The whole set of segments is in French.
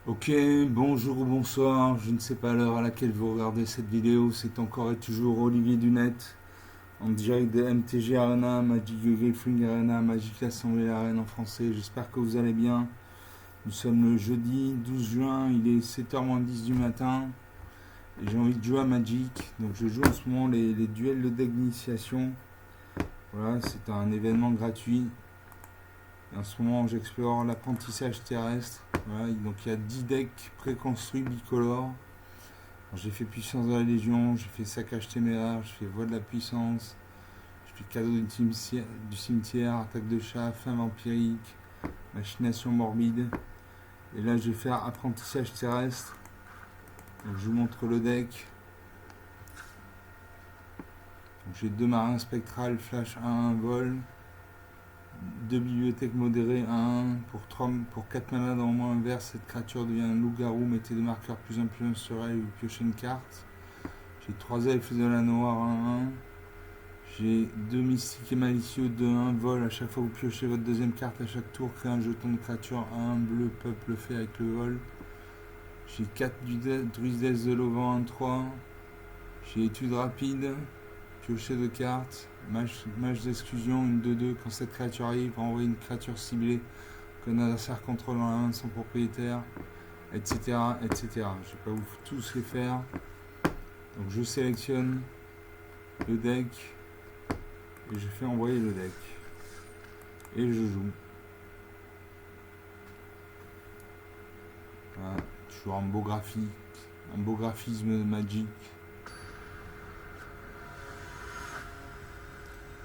Ok, bonjour ou bonsoir, je ne sais pas l'heure à laquelle vous regardez cette vidéo, c'est encore et toujours Olivier Dunette, en direct de MTG Arena, Magic the Gathering Arena, Magic l'Assemblée Arena en français, j'espère que vous allez bien. Nous sommes le jeudi 12 juin, il est 7h moins 10 du matin, et j'ai envie de jouer à Magic, donc je joue en ce moment les duels de deck d'initiation. Voilà, c'est un événement gratuit. Et en ce moment, j'explore l'apprentissage terrestre. Voilà, donc il y a 10 decks préconstruits bicolores. J'ai fait Puissance de la Légion, j'ai fait Saccage téméraire, j'ai fait Voix de la Puissance, j'ai fait Cadeau du cimetière, Attaque de chat, Fin vampirique, Machination morbide. Et là, je vais faire Apprentissage terrestre. Donc, je vous montre le deck. J'ai deux marins spectrales, flash 1, vol. Deux bibliothèques modérées, 1 pour 4 mana dans le moins inverse, cette créature devient un loup-garou, mettez des marqueurs plus un plus 1 sur elle ou piochez une carte. J'ai 3 elfes de la noire, 1-1. J'ai 2 mystiques et malicieux, 2-1, vol, à chaque fois que vous piochez votre deuxième carte à chaque tour, créez un jeton de créature 1 bleu, peuple fait avec le vol. J'ai 4 druides de l'auvent, 1-3. J'ai étude rapide, piocher de cartes, mage d'exclusion, une 2-2. Quand cette créature arrive, renvoie une créature ciblée qu'un adversaire contrôle dans la main de son propriétaire, etc. etc. Je ne vais pas vous tous les faire. Donc je sélectionne le deck et je fais envoyer le deck. Et je joue. Voilà, toujours un beau graphisme de Magic.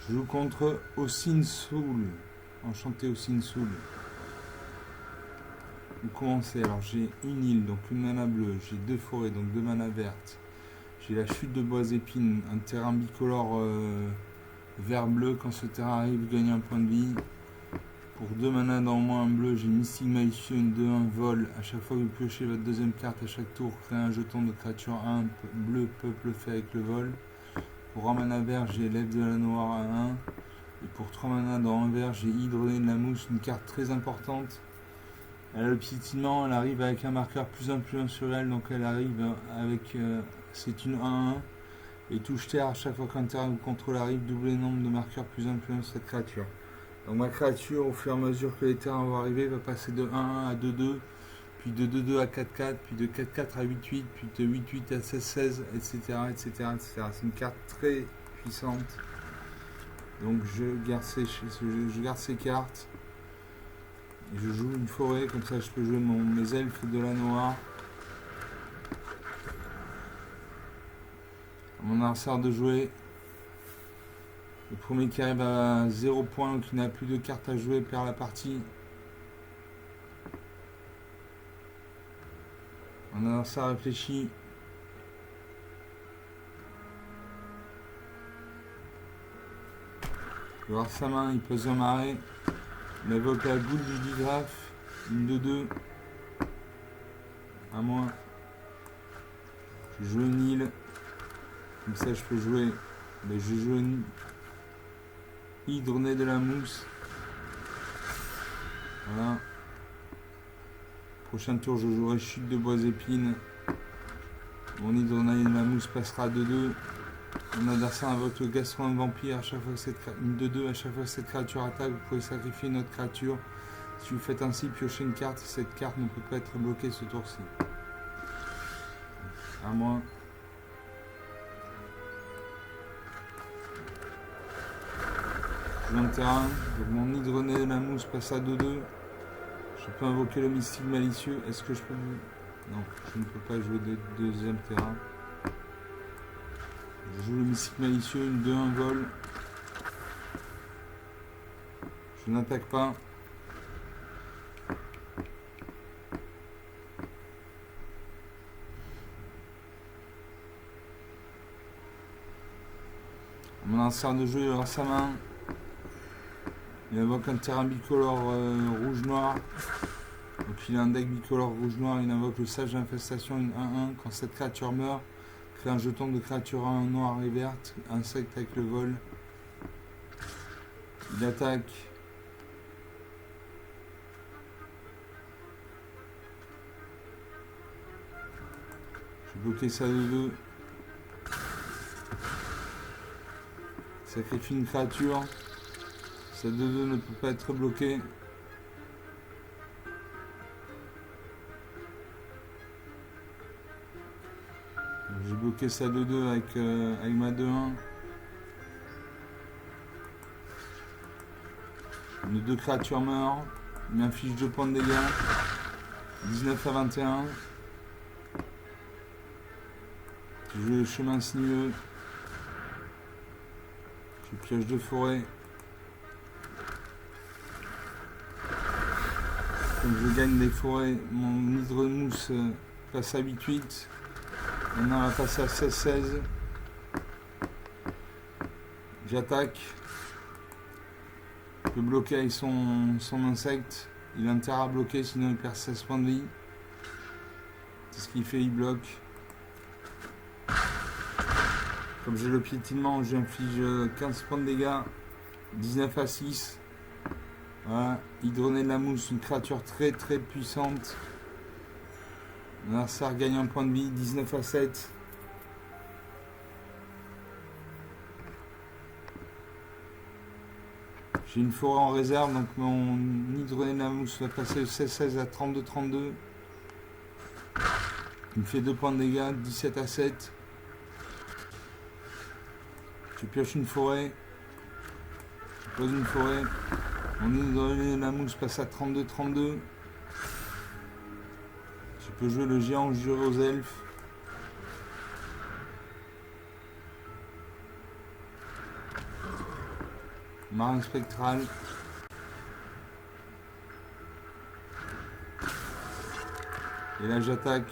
Je joue contre Osin Soul. Enchanté Osin Soul. Vous commencez, alors j'ai une île, donc une mana bleue, j'ai deux forêts, donc deux mana vertes. J'ai la chute de bois épines, un terrain bicolore vert-bleu. Quand ce terrain arrive, vous gagnez un point de vie. Pour 2 mana dans le moins un bleu, j'ai Mystique Malicieux, une 2-1 vol. À chaque fois que vous piochez votre deuxième carte à chaque tour, créez un jeton de créature 1 bleu, peuple fait avec le vol. Pour 1 mana vert, j'ai l'elfe de la noire à 1. Et pour 3 mana dans un vert, j'ai Hydroné de la mousse, une carte très importante. Elle a le piétinement, elle arrive avec un marqueur plus 1 sur elle, donc elle arrive avec. C'est une 1-1. Et touche terre à chaque fois qu'un terrain ou contrôle arrive, doublez le nombre de marqueurs plus 1 sur cette créature. Donc ma créature, au fur et à mesure que les terrains vont arriver, va passer de 1-1 à 2-2, puis de 2-2 à 4-4, puis de 4-4 à 8-8, puis de 8-8 à 16-16, etc., etc., etc. C'est une carte très puissante. Donc je garde ces cartes. Et je joue une forêt, comme ça je peux jouer mes elfes de la noire. Mon adversaire de jouer. Le premier qui arrive à 0 points ou qui n'a plus de cartes à jouer perd la partie. Mon adversaire réfléchit. Il va voir sa main, il pose un marais. Il invoque la boule du digraphe. Une de 2. À moi. Je joue une île. Comme ça je peux jouer. Mais je joue une hydronée de la mousse. Voilà. Prochain tour je jouerai chute de bois épines. Mon hydronée de la mousse passera à 2-2. Mon adversaire invoque le gastron de vampire. À chaque fois que une 2-2, à chaque fois que cette créature attaque, vous pouvez sacrifier une autre créature. Si vous faites ainsi, piochez une carte. Cette carte ne peut pas être bloquée ce tour-ci. À moi. Je joue un terrain. Donc mon hydroné de la mousse passe à 2-2. Je peux invoquer le mystique malicieux. Est-ce que je peux... Non, je ne peux pas jouer de deuxième terrain. Je joue le mystique malicieux, une 2-1 vol. Je n'attaque pas. Mon adversaire de jeu, il aura sa main. Il invoque un terrain bicolore rouge-noir. Donc il a un deck bicolore rouge-noir. Il invoque le sage d'infestation, une 1-1. Quand cette créature meurt, crée un jeton de créature 1 noire et verte. Insecte avec le vol. Il attaque. Bloquer ça de 2. Sacrifie une créature. Ça de 2 ne peut pas être bloqué. J'ai bloqué ça de 2 avec ma 2-1. Nos 2 créatures meurent. Il m'inflige 2 points de dégâts. 19 à 21. Je joue le chemin sinueux. Je pioche 2 forêts. Comme je gagne des forêts, mon hydre-mousse passe à 8-8. Maintenant, on va passer à 16-16. J'attaque. Je peux bloquer avec son insecte. Il a intérêt à bloquer, sinon il perd 16 points de vie. C'est ce qu'il fait, il bloque. Comme j'ai le piétinement, j'inflige 15 points de dégâts. 19 à 6. Voilà. Hydronné de la mousse, une créature très très puissante. L'adversaire gagne un point de vie. 19 à 7. J'ai une forêt en réserve, donc mon hydronné de la mousse va passer de 16-16 à 32-32. Il me fait 2 points de dégâts, 17 à 7. Je pioche une forêt. Je pose une forêt. Mon hydronné de la mousse passe à 32-32. Je peux jouer le géant juré aux elfes. Marin spectral. Et là j'attaque.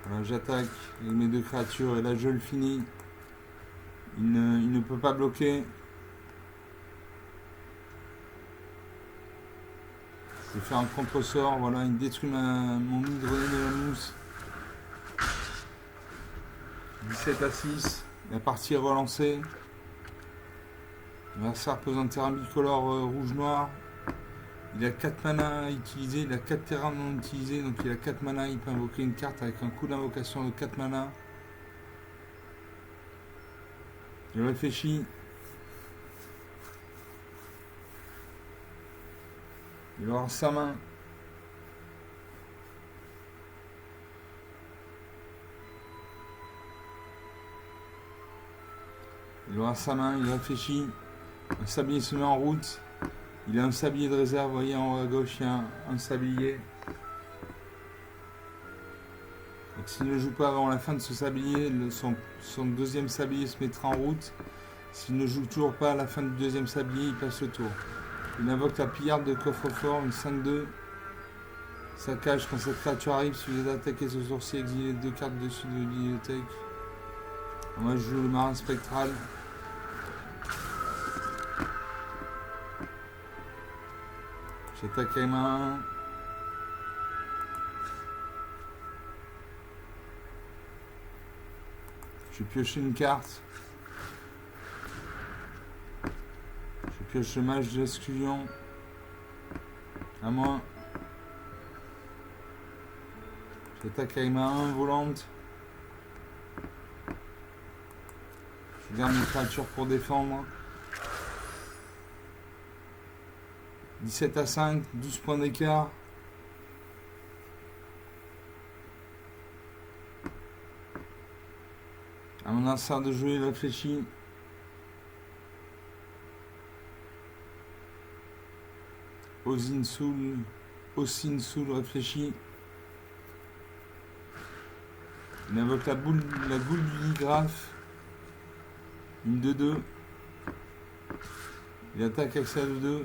Voilà, j'attaque avec mes 2 créatures et là je le finis. Il ne peut pas bloquer. Je vais faire un contre-sort. Voilà, il détruit mon hydronné de la mousse. 17 à 6. La partie est relancée. L'adversaire pose un terrain bicolore rouge-noir. Il a 4 mana à utiliser, il a 4 terrains non utilisés, donc il a 4 mana, il peut invoquer une carte avec un coup d'invocation de 4 mana. Il réfléchit. Il aura sa main. Il aura sa main, il réfléchit. Un sablier se met en route. Il a un sablier de réserve, vous voyez en haut à gauche, il y a un sablier. Donc s'il ne joue pas avant la fin de ce sablier, son deuxième sablier se mettra en route. S'il ne joue toujours pas à la fin du deuxième sablier, il passe le tour. Il invoque la pillarde de coffre-fort, une 5-2. Saccage quand cette créature arrive, si vous êtes attaqué ce sourcier, exilez 2 cartes dessus de la bibliothèque. Moi je joue le marin spectral. J'attaque avec ma 1. Je vais piocher une carte. Je pioche le mage de l'exclusion. À moi. J'attaque avec ma 1 volante. Je garde une créature pour défendre. 17 à 5, 12 points d'écart. À mon adversaire de jouer, il réfléchit. Osin Soul réfléchit. Il invoque la goule du digraphe. Une 2-2. Il attaque avec sa 2-2.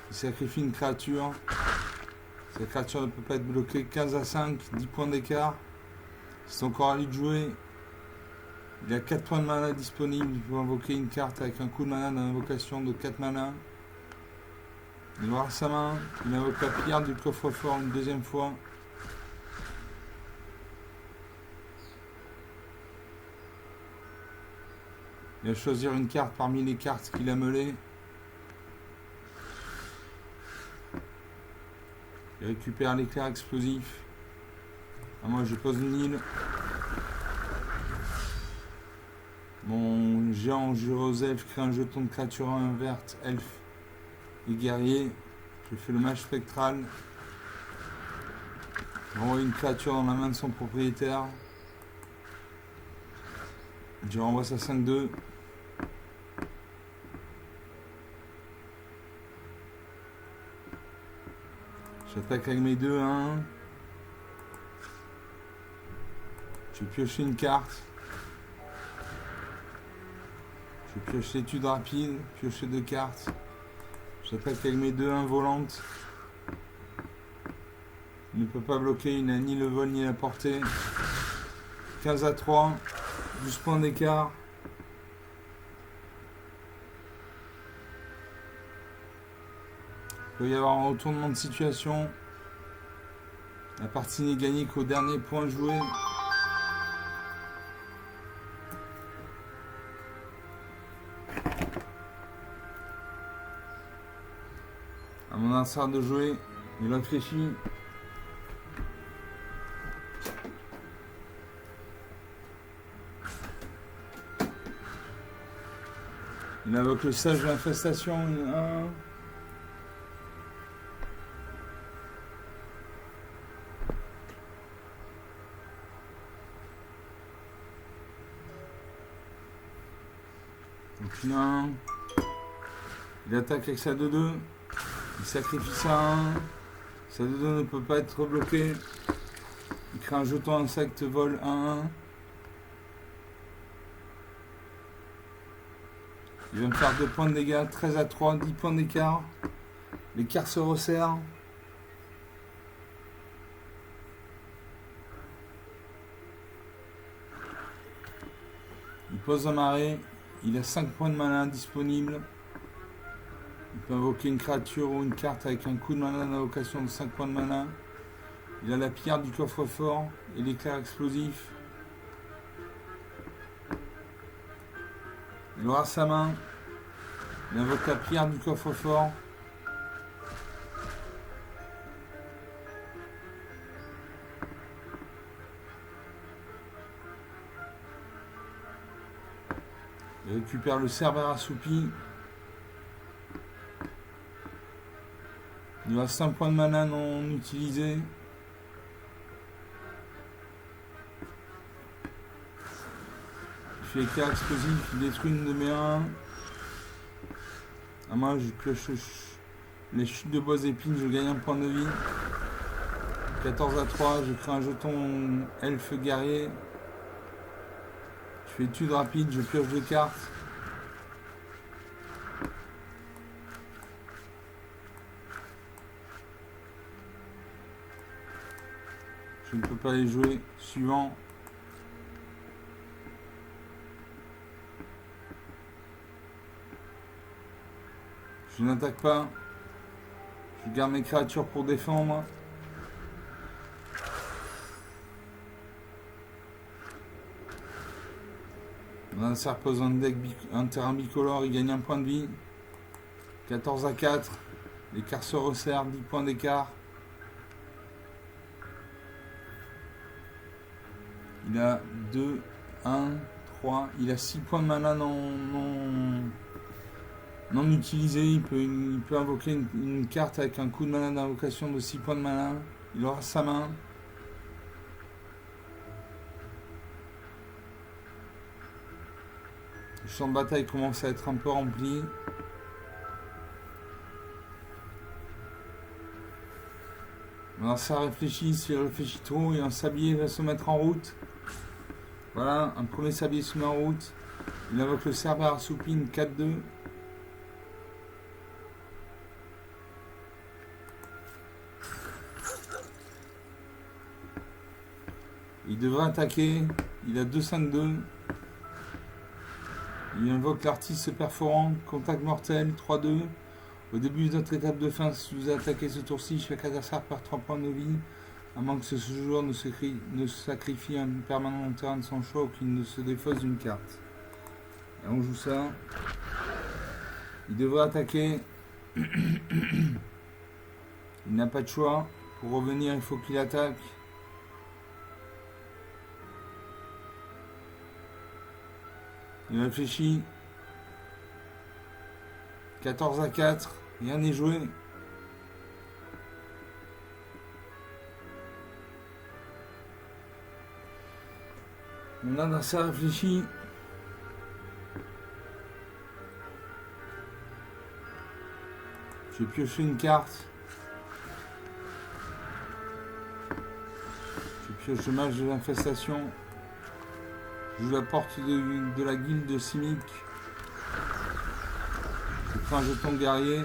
Il sacrifie une créature. Cette créature ne peut pas être bloquée. 15 à 5, 10 points d'écart. C'est encore à lui de jouer. Il a 4 points de mana disponibles. Il peut invoquer une carte avec un coup de mana d'invocation de 4 mana. Il aura sa main. Il invoque la pillarde du coffre-fort une deuxième fois. Il va choisir une carte parmi les cartes qu'il a meulées. Il récupère l'éclair explosif. Ah, moi je pose une île. Mon géant Jureux Elfe crée un jeton de créature verte, elfe et guerrier. Je fais le mage spectral. Renvoie une créature dans la main de son propriétaire. Je renvoie ça 5-2. J'attaque avec mes 2-1. Je vais piocher une carte. Je vais piocher l'étude rapide, piocher 2 cartes. J'attaque avec mes 2-1 volantes. Il ne peut pas bloquer, il n'a ni le vol ni la portée. 15-3, 12 points d'écart. Il peut y avoir un retournement de situation. La partie n'est gagnée qu'au dernier point joué. À mon adversaire de jouer, il réfléchit. Il invoque le sage de l'infestation, 1. Donc il a 1. Il attaque avec sa 2-2. Il sacrifie sa 1. Sa 2-2 ne peut pas être bloqué. Il crée un jeton insecte vol 1-1. Il va me faire 2 points de dégâts, 13-3, 10 points d'écart. L'écart se resserre. Il pose un marée. Il a 5 points de mana disponibles. Il peut invoquer une créature ou une carte avec un coup de mana d'invocation de 5 points de mana. Il a la pierre du coffre-fort et l'éclair explosif. Il aura sa main. Il invoque la pierre du coffre-fort. Il récupère le Cerbère assoupi. Il reste 5 points de mana non utilisés. Il fait éclair explosif, il détruit une de mes 1. À moi, je pioche les chutes de bois épines, je gagne un point de vie. 14-3, je crée un jeton elfe guerrier. Je fais étude rapide, je pioche 2 cartes. Je ne peux pas les jouer. Suivant. Je n'attaque pas. Je garde mes créatures pour défendre. Mon adversaire pose un terrain bicolore, il gagne un point de vie. 14-4. L'écart se resserre, 10 points d'écart. Il a 2, 1, 3. Il a 6 points de mana non utilisés. Il peut invoquer une carte avec un coup de mana d'invocation de 6 points de mana. Il aura sa main. Le champ de bataille commence à être un peu rempli. Alors ça réfléchit, s'il réfléchit trop, et un sablier va se mettre en route. Voilà, un premier sablier se met en route. Il invoque le Cerbère assoupi, 4-2. Il devrait attaquer. Il a 2-5-2. Il invoque l'artiste perforant, contact mortel, 3-2. Au début de notre étape de fin, si vous attaquez ce tour-ci, chaque adversaire perd 3 points de vie. À moins que ce joueur ne sacrifie un permanent terrain de son choix ou qu'il ne se défausse d'une carte. Et on joue ça. Il devrait attaquer. Il n'a pas de choix. Pour revenir, il faut qu'il attaque. Il réfléchit. 14-4, rien n'est joué. Mon adversaire réfléchit. Je vais piocher une carte. Je pioche le mage de l'infestation. Je joue la porte de la guilde de Simic. Je prends un jeton guerrier.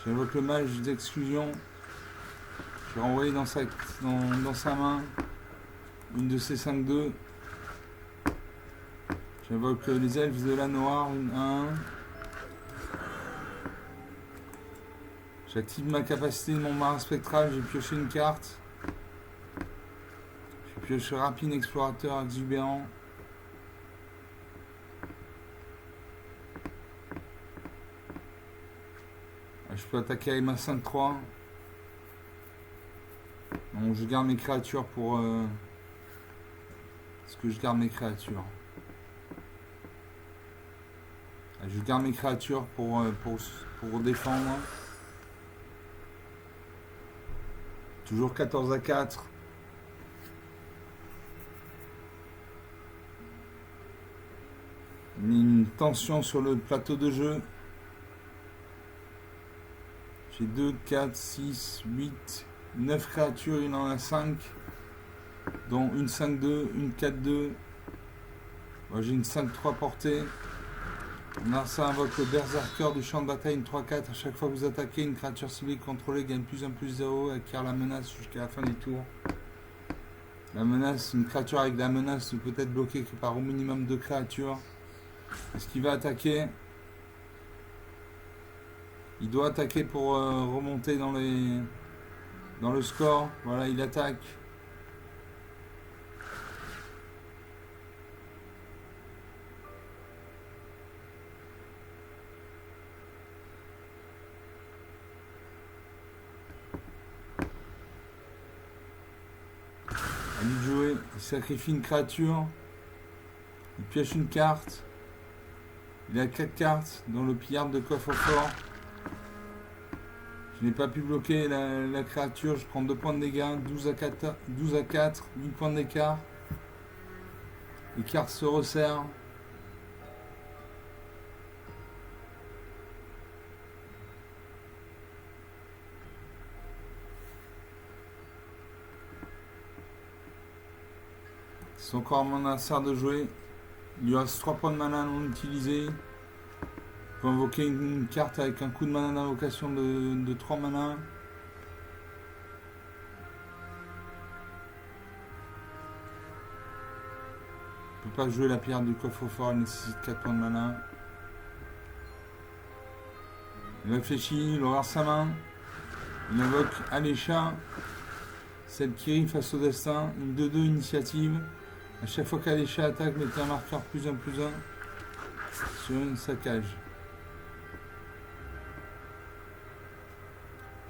J'invoque le mage d'exclusion. Je vais renvoyer dans sa main une de ces 5-2. J'invoque les elfes de la noire, une 1. J'active ma capacité de mon marin spectral, j'ai pioché une carte. Je pioche rapide explorateur exubérant. Je peux attaquer avec ma 5-3. Donc je garde mes créatures pour... Est-ce que je garde mes créatures? Je garde mes créatures pour défendre. Toujours 14-4. Une tension sur le plateau de jeu. J'ai 2, 4, 6, 8, 9 créatures, il en a 5. Dont une 5-2, une 4-2. Moi j'ai une 5-3 portée. Narsa invoque le berserker du champ de bataille, une 3-4. À chaque fois que vous attaquez, une créature ciblée contrôlée gagne +1/+0 et acquiert la menace jusqu'à la fin du tour. La menace, une créature avec la menace ne peut être bloquée que par au minimum 2 créatures. Est-ce qu'il va attaquer? Il doit attaquer pour remonter dans le score. Voilà, il attaque. À lui de jouer. Il sacrifie une créature. Il pioche une carte. Il a 4 cartes, dont le pillard de coffre-fort. Je n'ai pas pu bloquer la créature, je prends 2 points de dégâts, 12 à 4, 8 points d'écart. Les cartes se resserrent. C'est encore mon adversaire de jouer. Il lui reste 3 points de mana non utilisés. Il peut invoquer une carte avec un coup de mana d'invocation de 3 mana. Il ne peut pas jouer la pierre du coffre-fort, elle nécessite 4 points de mana. Il réfléchit, il ouvre sa main. Il invoque Alécha, celle qui rit face au destin, une 2-2 initiative. À chaque fois qu'Alécha attaque, mettez un marqueur +1/+1 sur une saccage.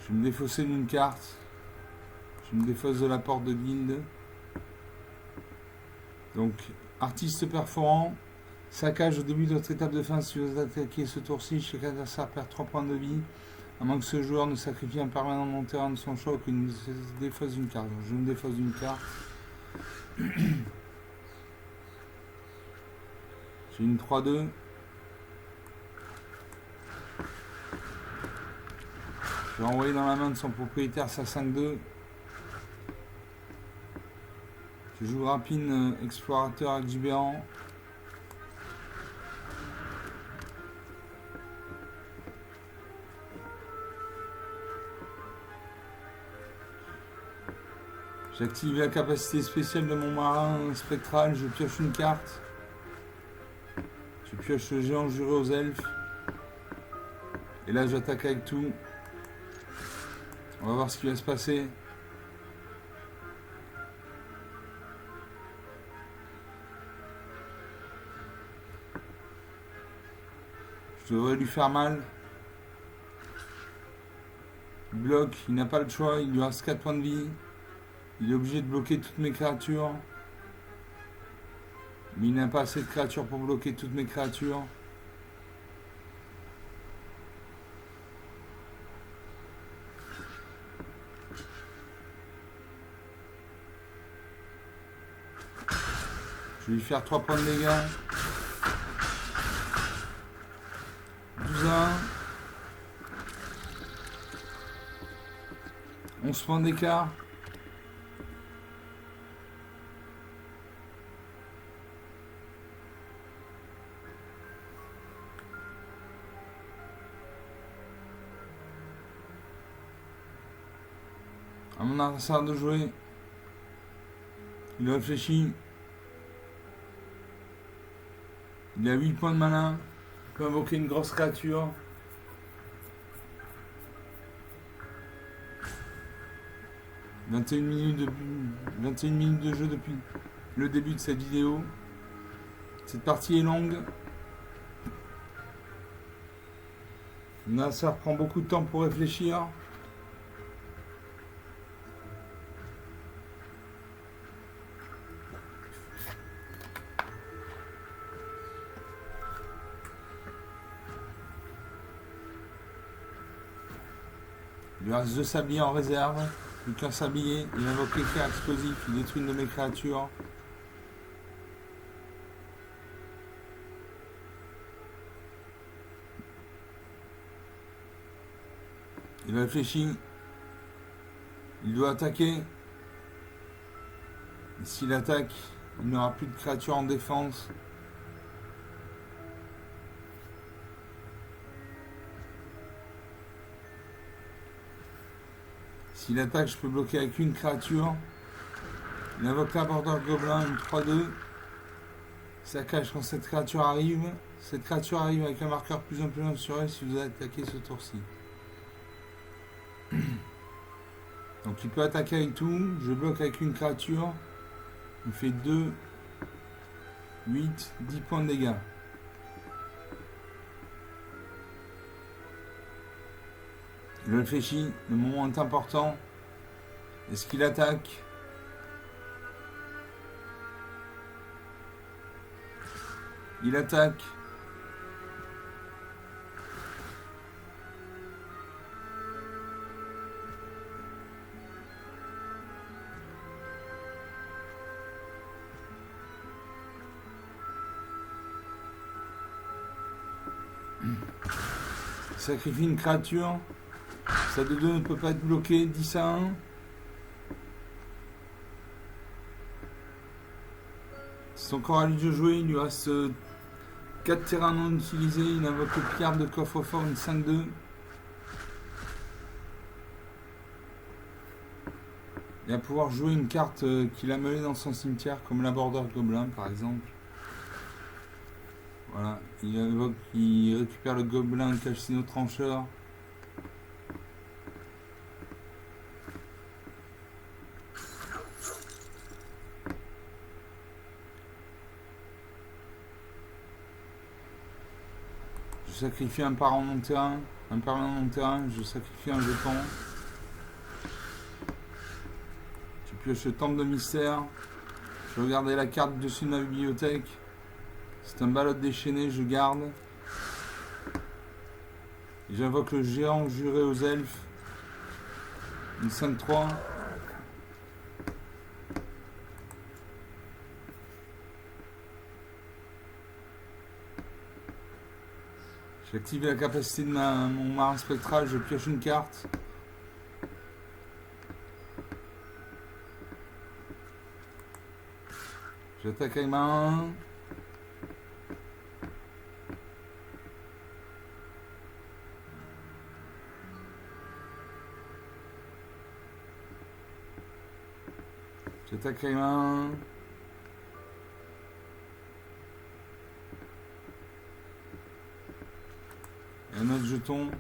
Je vais me défausser d'une carte. Je me défausse de la porte de guilde. Donc, artiste perforant. Saccage au début de votre étape de fin. Si vous attaquez ce tour-ci, chaque adversaire perd 3 points de vie. À moins que ce joueur ne sacrifie un permanent de mon terrain de son choix ou qu'il ne se défausse d'une carte. Donc, je me défausse d'une carte. J'ai une 3-2. Je vais envoyer dans la main de son propriétaire sa 5-2. Je joue rapide explorateur exubérant. J'active la capacité spéciale de mon marin spectral. Je pioche une carte. Je pioche le géant juré aux elfes. Et là j'attaque avec tout. On va voir ce qui va se passer. Je devrais lui faire mal. Il bloque, il n'a pas le choix, il lui reste 4 points de vie. Il est obligé de bloquer toutes mes créatures. Mais il n'a pas assez de créatures pour bloquer toutes mes créatures. Je vais lui faire 3 points de dégâts. 12-1. 11 points d'écart. À mon adversaire de jouer. Il réfléchit. Il a 8 points de mana. Il peut invoquer une grosse créature. « 21 minutes de jeu depuis le début de cette vidéo. Cette partie est longue. Ça prend beaucoup de temps pour réfléchir. Il lui reste 2 sabliers en réserve. Plus qu'un sablier. Il invoque l'éclair explosif. Il détruit une de mes créatures. Il réfléchit. Il doit attaquer. Et s'il attaque, il n'aura plus de créatures en défense. S'il attaque, je peux bloquer avec une créature. Il invoque la Border Gobelin, une 3-2. Ça cache quand cette créature arrive. Cette créature arrive avec un marqueur plus influent sur elle si vous attaquez ce tour-ci. Donc il peut attaquer avec tout. Je bloque avec une créature. Il fait 2, 8, 10 points de dégâts. Il réfléchit, le moment est important. Est-ce qu'il attaque? Il attaque. Il sacrifie une créature. Ça de 2 ne peut pas être bloqué. 10-1. C'est encore à lui de jouer. Il lui reste 4 terrains non utilisés. Il invoque le Pillard de coffre-fort, une 5-2. Il va pouvoir jouer une carte qu'il a menée dans son cimetière, comme la Border Gobelin par exemple. Voilà. Il récupère le Gobelin Calcino Trancheur. Je sacrifie un permanent non terrain. Un permanent non terrain, je sacrifie un jeton. Je pioche le temple de mystère. Je regardais la carte dessus de ma bibliothèque. C'est un ballot déchaîné, je garde. J'invoque le géant juré aux elfes. Une 5-3. J'active la capacité de mon marin spectral, je pioche une carte. J'attaque avec ma 1. J'attaque avec ma 1. Et un autre jeton.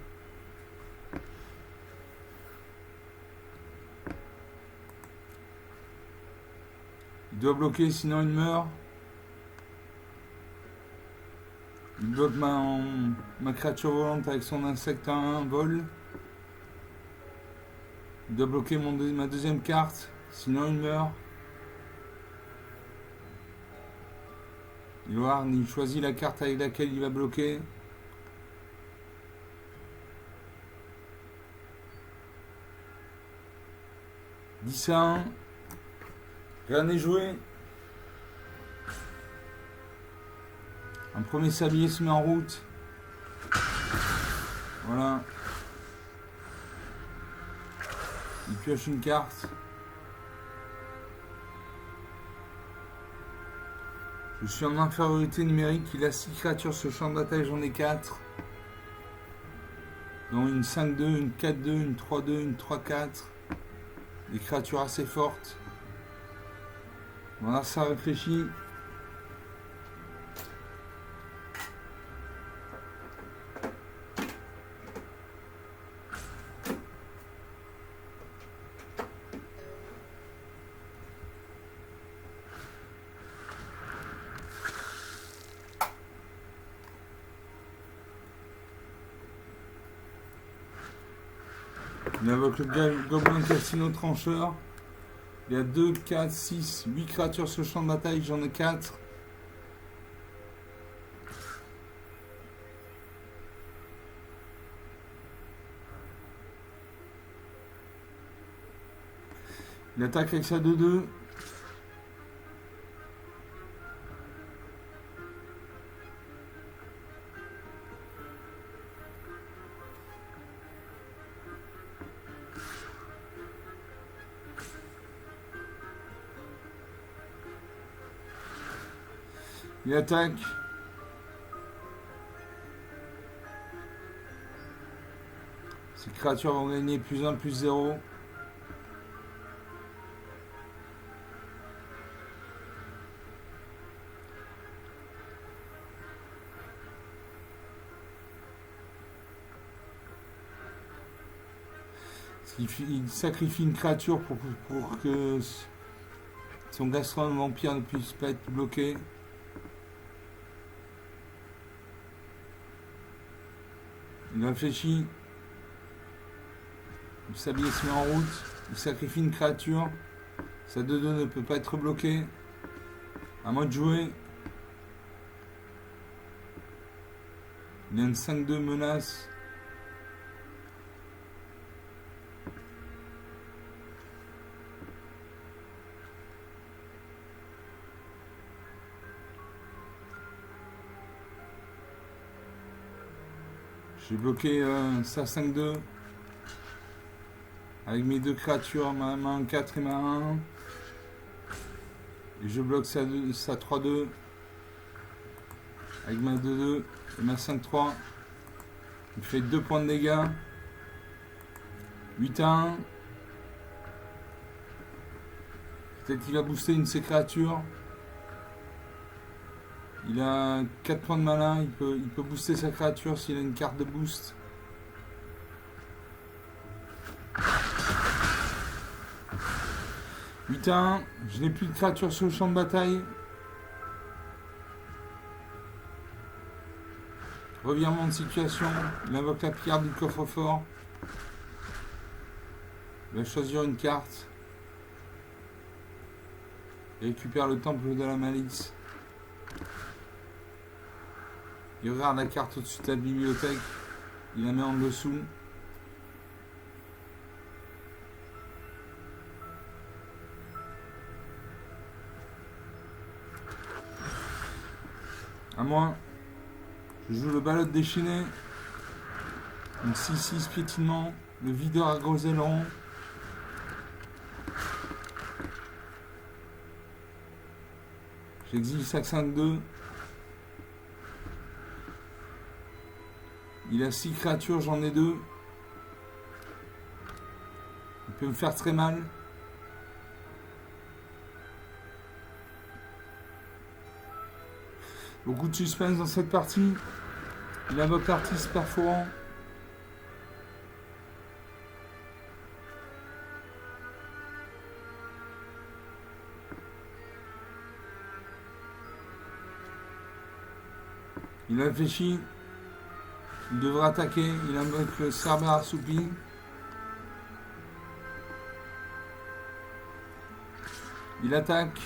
Il doit bloquer, sinon il meurt. Il bloque ma créature volante avec son insecte 1-1 vol. Il doit bloquer ma deuxième carte, sinon il meurt. Il choisit la carte avec laquelle il va bloquer. « 10 à 1. Rien n'est joué. Un premier sablier se met en route. Voilà. Il pioche une carte. Je suis en infériorité numérique. Il a 6 créatures sur le champ de bataille, j'en ai 4. Dont une 5-2, une 4-2, une 3-2, une 3-4. Des créatures assez fortes. Voilà, ça réfléchit. Il invoque le gobelin Cassino trancheur. Il y a 2, 4, 6, 8 créatures sur le champ de bataille, j'en ai 4. Il attaque avec sa 2-2. Il attaque. Ces créatures vont gagner plus 1, plus 0. Il sacrifie une créature pour que son gastron vampire ne puisse pas être bloqué. Il réfléchit. Le sablier se met en route. Il sacrifie une créature. Sa 2-2 ne peut pas être bloquée. À moi de jouer. Il a une 5-2 menace. J'ai bloqué sa 5-2 avec mes 2 créatures, ma main 4 et ma 1. Et je bloque sa 3-2 avec ma 2-2 et ma 5-3. Il fait 2 points de dégâts. 8 à 1. Peut-être qu'il va booster une de ses créatures. Il a 4 points de malin, il peut booster sa créature s'il a une carte de boost. « 8 à 1, je n'ai plus de créatures sur le champ de bataille. Revirement de situation, il invoque la pierre du coffre-fort. Il va choisir une carte. Il récupère le temple de la malice. Il regarde la carte au-dessus de la bibliothèque. Il la met en dessous. À moi. Je joue le balotte déchaîné. Une 6-6 piétinement. Le videur à gros ailerons. J'exile sa 5-2. Il a 6 créatures, j'en ai 2. Il peut me faire très mal. Beaucoup de suspense dans cette partie. Il invoque l'artiste perforant. Il réfléchit. Il devra attaquer. Il invoque le Cerbère assoupi. Il attaque.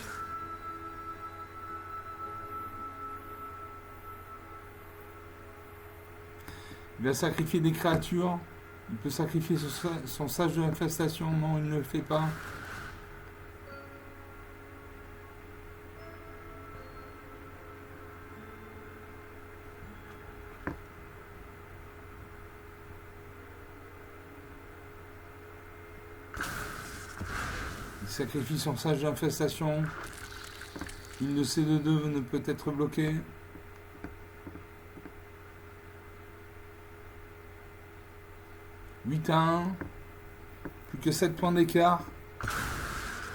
Il va sacrifier des créatures. Il peut sacrifier son sage de l'infestation. Non, il ne le fait pas. Il sacrifie son sage d'infestation. Il de C2 ne peut être bloqué. « 8-1. Plus que 7 points d'écart.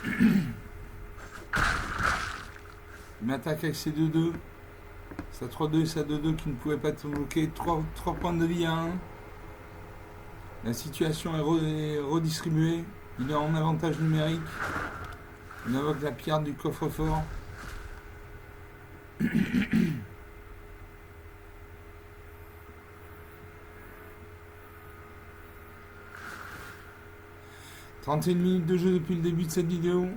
Il m'attaque avec ses 2-2. Sa 3-2 et sa 2-2 qui ne pouvaient pas être bloqués. 3 points de vie à 1. La situation est redistribuée. Il est en avantage numérique. Il invoque la pierre du coffre-fort. « 31 minutes de jeu depuis le début de cette vidéo.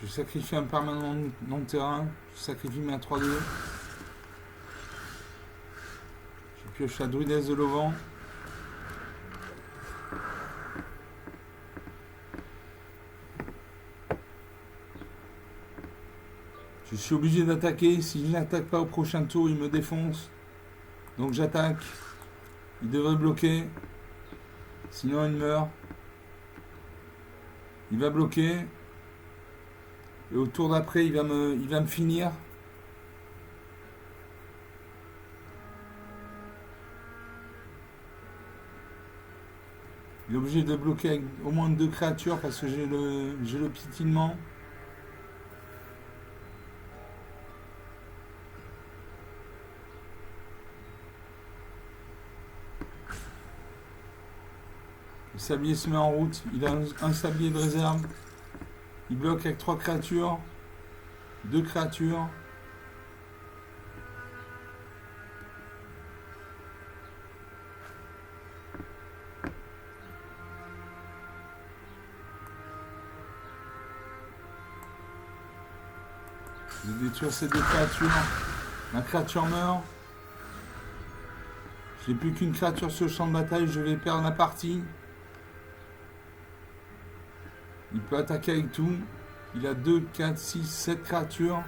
Je sacrifie un permanent non-terrain. Je sacrifie ma 3-2. Je pioche la druidesse de l'auvent. Je suis obligé d'attaquer. S'il n'attaque pas au prochain tour, il me défonce. Donc j'attaque. Il devrait bloquer. Sinon il meurt. Il va bloquer. Et au tour d'après, il va me finir. Il est obligé de bloquer avec au moins 2 créatures parce que j'ai le piétinement. Le sablier se met en route. Il a un sablier de réserve. Il bloque avec 3 créatures. 2 créatures. Je vais détruire ces 2 créatures. Ma créature meurt. Je n'ai plus qu'une créature sur le champ de bataille. Je vais perdre la partie. Il peut attaquer avec tout. Il a 2, 4, 6, 7 créatures.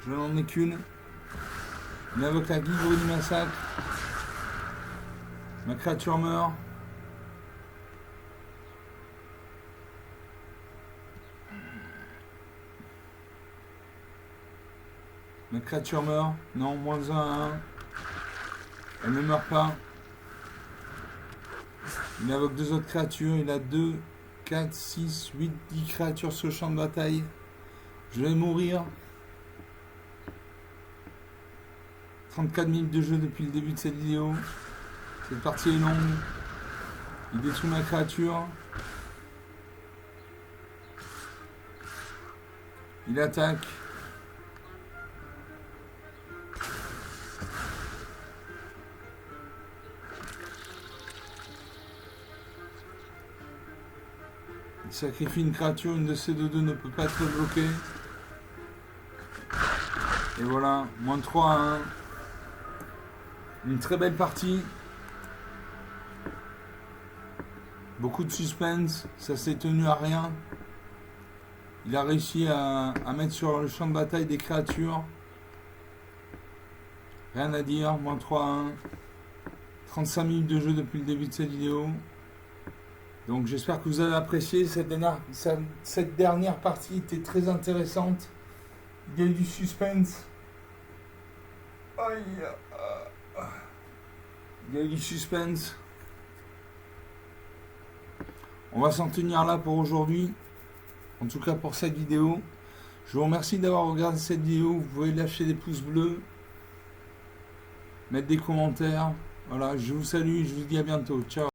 Je n'en ai qu'une. Il invoque la guivre du massacre. Ma créature meurt. Ma créature meurt. Non, moins 1 à 1. Elle ne meurt pas. Il invoque 2 autres créatures. Il a 2, 4, 6, 8, 10 créatures sur le champ de bataille. Je vais mourir. 34 minutes de jeu depuis le début de cette vidéo. Cette partie est longue. Il détruit ma créature. Il attaque. Il sacrifie une créature, une de ces 2-2 ne peut pas être bloquée. Et voilà, moins 3 à 1. Une très belle partie. Beaucoup de suspense, ça s'est tenu à rien. Il a réussi à mettre sur le champ de bataille des créatures. Rien à dire, moins 3 à 1. 35 minutes de jeu depuis le début de cette vidéo. Donc j'espère que vous avez apprécié cette dernière partie était très intéressante. Il y a eu du suspense. Il y a eu du suspense. On va s'en tenir là pour aujourd'hui. En tout cas pour cette vidéo. Je vous remercie d'avoir regardé cette vidéo. Vous pouvez lâcher des pouces bleus. Mettre des commentaires. Voilà, je vous salue et je vous dis à bientôt. Ciao.